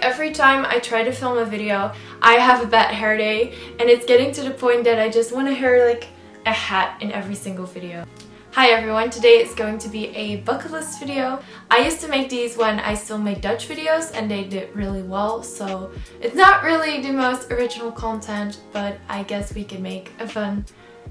every time I try to film a video, I have a bad hair day, and it's getting to the point that I just want to wear like a hat in every single video. Hi everyone, today is going to be a bucket list video. I used to make these when I still made Dutch videos and they did really well, so it's not really the most original content, but I guess we can make a fun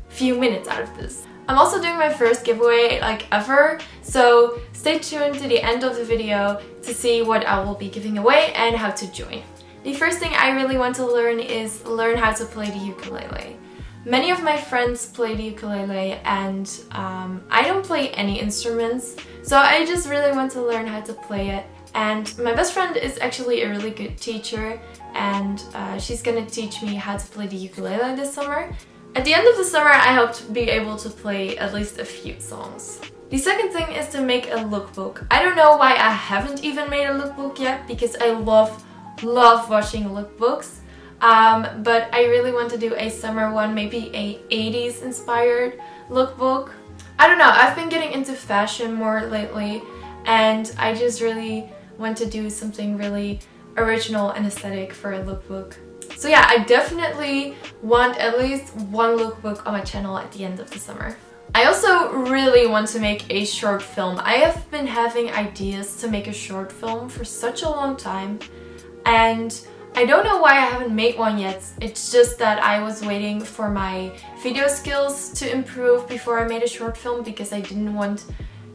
few minutes out of this. I'm also doing my first giveaway like ever, so stay tuned to the end of the video to see what I will be giving away and how to join. The first thing I really want to learn is how to play the ukulele. Many of my friends play the ukulele and I don't play any instruments, so I just really want to learn how to play it. And my best friend is actually a really good teacher, and she's gonna teach me how to play the ukulele this summer. At the end of the summer, I hope to be able to play at least a few songs. The second thing is to make a lookbook. I don't know why I haven't even made a lookbook yet, because I love watching lookbooks. But I really want to do a summer one, maybe a 80s inspired lookbook. I don't know, I've been getting into fashion more lately, and I just really want to do something really original and aesthetic for a lookbook. So yeah, I definitely want at least one lookbook on my channel at the end of the summer. I also really want to make a short film. I have been having ideas to make a short film for such a long time, and I don't know why I haven't made one yet. It's just that I was waiting for my video skills to improve before I made a short film, because I didn't want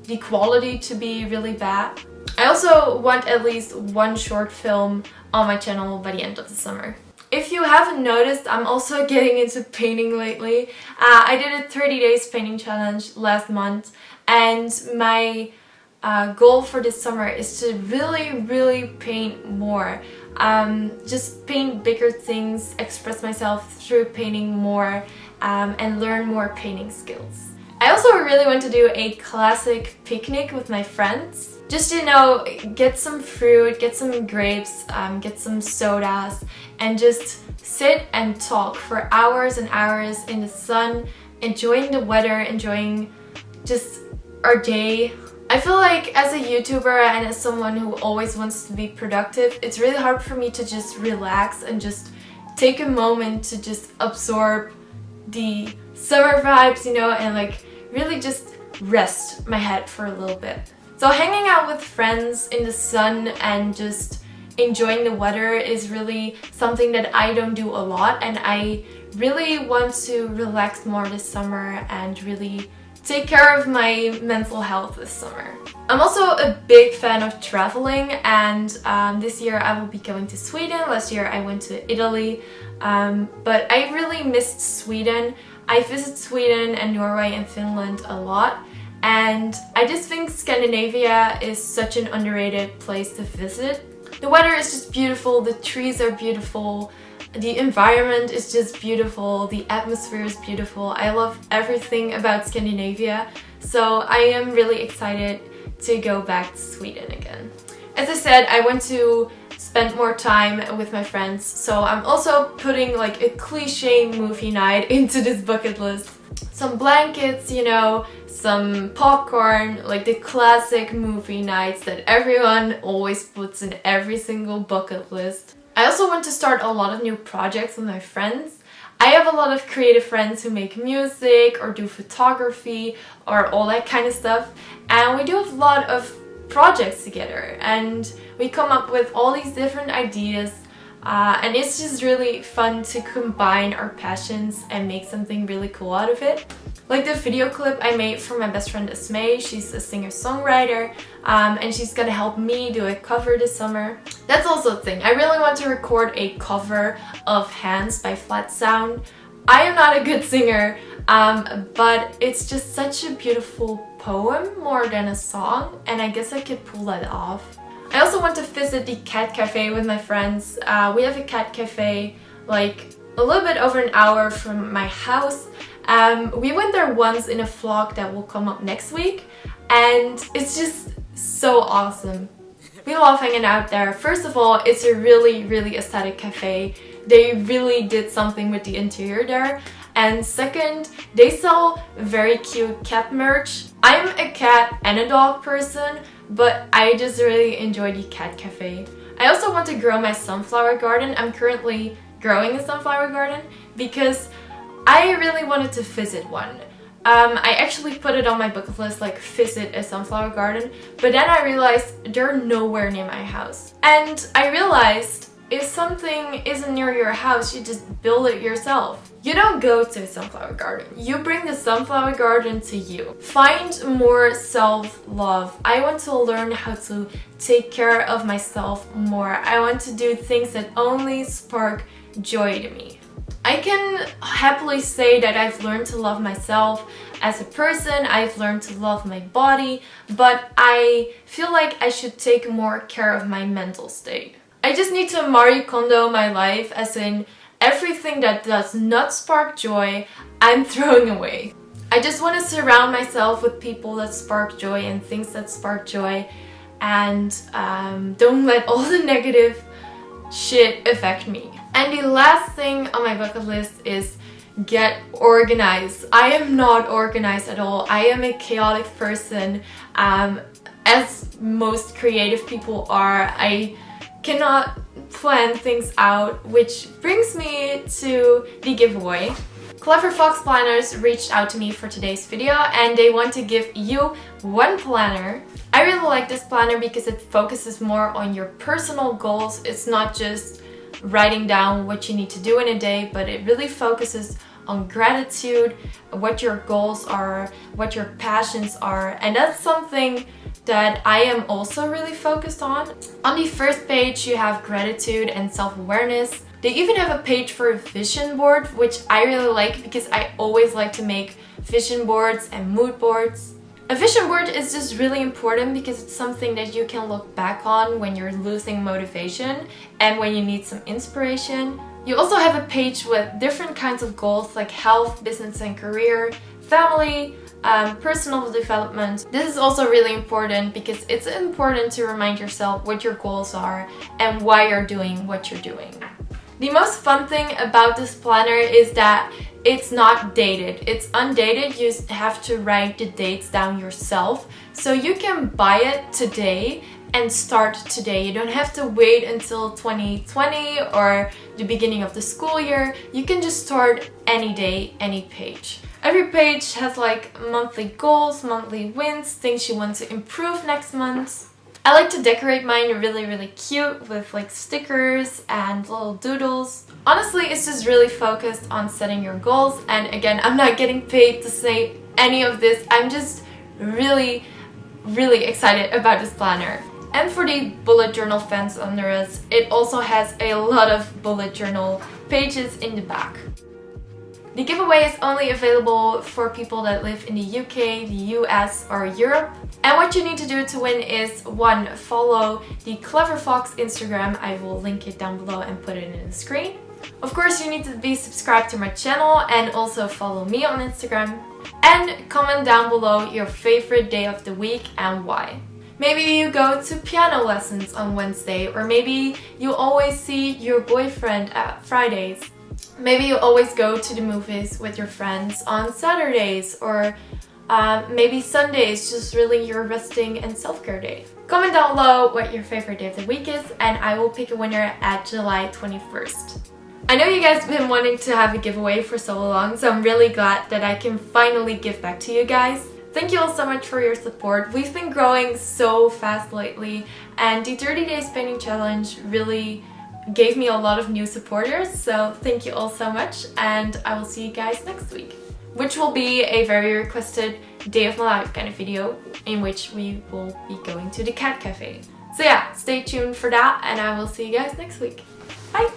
the quality to be really bad. I also want at least one short film on my channel by the end of the summer. If you haven't noticed, I'm also getting into painting lately. I did a 30 days painting challenge last month, and my goal for this summer is to really paint more. Just paint bigger things, express myself through painting more, and learn more painting skills. I also really want to do a classic picnic with my friends. Just, you know, get some fruit, get some grapes, get some sodas, and just sit and talk for hours and hours in the sun, enjoying the weather, enjoying just our day. I feel like as a YouTuber and as someone who always wants to be productive, it's really hard for me to just relax and just take a moment to just absorb the summer vibes, you know, and like really just rest my head for a little bit. So hanging out with friends in the sun and just enjoying the weather is really something that I don't do a lot, and I really want to relax more this summer and really take care of my mental health this summer. I'm also a big fan of traveling, and this year I will be going to Sweden. Last year I went to Italy, but I really missed Sweden. I visit Sweden and Norway and Finland a lot, and I just think Scandinavia is such an underrated place to visit. The weather is just beautiful, the trees are beautiful, the environment is just beautiful, the atmosphere is beautiful. I love everything about Scandinavia, so I am really excited to go back to Sweden again. As I said, I want to spend more time with my friends, so I'm also putting like a cliche movie night into this bucket list. Some blankets, you know, some popcorn, like the classic movie nights that everyone always puts in every single bucket list. I also want to start a lot of new projects with my friends. I have a lot of creative friends who make music or do photography or all that kind of stuff, and we do a lot of projects together, and we come up with all these different ideas, and it's just really fun to combine our passions and make something really cool out of it. Like the video clip I made for my best friend Esme. She's a singer-songwriter, and she's gonna help me do a cover this summer. That's also a thing. I really want to record a cover of Hands by Flat Sound. I am not a good singer, but it's just such a beautiful poem more than a song, and I guess I could pull that off. I also want to visit the cat cafe with my friends. We have a cat cafe like a little bit over an hour from my house. We went there once in a vlog that will come up next week, and it's just so awesome. We love hanging out there. First of all, it's a really aesthetic cafe. They really did something with the interior there. And second, they sell very cute cat merch. I'm a cat and a dog person, but I just really enjoy the cat cafe. I also want to grow my sunflower garden. I'm currently growing a sunflower garden because I really wanted to visit one. I actually put it on my bucket list, like visit a sunflower garden, but then I realized they're nowhere near my house. And I realized if something isn't near your house, you just build it yourself. You don't go to a sunflower garden. You bring the sunflower garden to you. Find more self-love. I want to learn how to take care of myself more. I want to do things that only spark joy to me. I can happily say that I've learned to love myself as a person, I've learned to love my body, but I feel like I should take more care of my mental state. I just need to Marie Kondo my life, as in everything that does not spark joy, I'm throwing away. I just want to surround myself with people that spark joy and things that spark joy, and don't let all the negative shit affect me. And the last thing on my bucket list is get organized. I am not organized at all. I am a chaotic person, as most creative people are. I cannot plan things out, which brings me to the giveaway. Clever Fox Planners reached out to me for today's video and they want to give you one planner. I really like this planner because it focuses more on your personal goals. It's not just writing down what you need to do in a day, but it really focuses on gratitude, what your goals are, what your passions are, and that's something that I am also really focused on. On the first page you have gratitude and self-awareness. They even have a page for a vision board, which I really like because I always like to make vision boards and mood boards. A vision board is just really important because it's something that you can look back on when you're losing motivation and when you need some inspiration. You also have a page with different kinds of goals like health, business and career, family, personal development. This is also really important because it's important to remind yourself what your goals are and why you're doing what you're doing. The most fun thing about this planner is that it's not dated. It's undated. You have to write the dates down yourself. So you can buy it today and start today. You don't have to wait until 2020 or the beginning of the school year. You can just start any day, any page. Every page has like monthly goals, monthly wins, things you want to improve next month. I like to decorate mine really cute with like stickers and little doodles. Honestly, it's just really focused on setting your goals, and again, I'm not getting paid to say any of this. I'm just really excited about this planner. And for the bullet journal fans under us, it also has a lot of bullet journal pages in the back. The giveaway is only available for people that live in the UK, the US or Europe. And what you need to do to win is 1. Follow the Clever Fox Instagram. I will link it down below and put it in the screen. Of course, you need to be subscribed to my channel and also follow me on Instagram. And comment down below your favorite day of the week and why. Maybe you go to piano lessons on Wednesday, or maybe you always see your boyfriend at Fridays. Maybe you always go to the movies with your friends on Saturdays, or maybe Sundays, just really your resting and self-care day. Comment down below what your favorite day of the week is and I will pick a winner at July 21st. I know you guys have been wanting to have a giveaway for so long, so I'm really glad that I can finally give back to you guys. Thank you all so much for your support. We've been growing so fast lately, and the 30 Days Painting Challenge really gave me a lot of new supporters, so thank you all so much, and I will see you guys next week, which will be a very requested day of my life kind of video in which we will be going to the cat cafe. So yeah, stay tuned for that, and I will see you guys next week. Bye!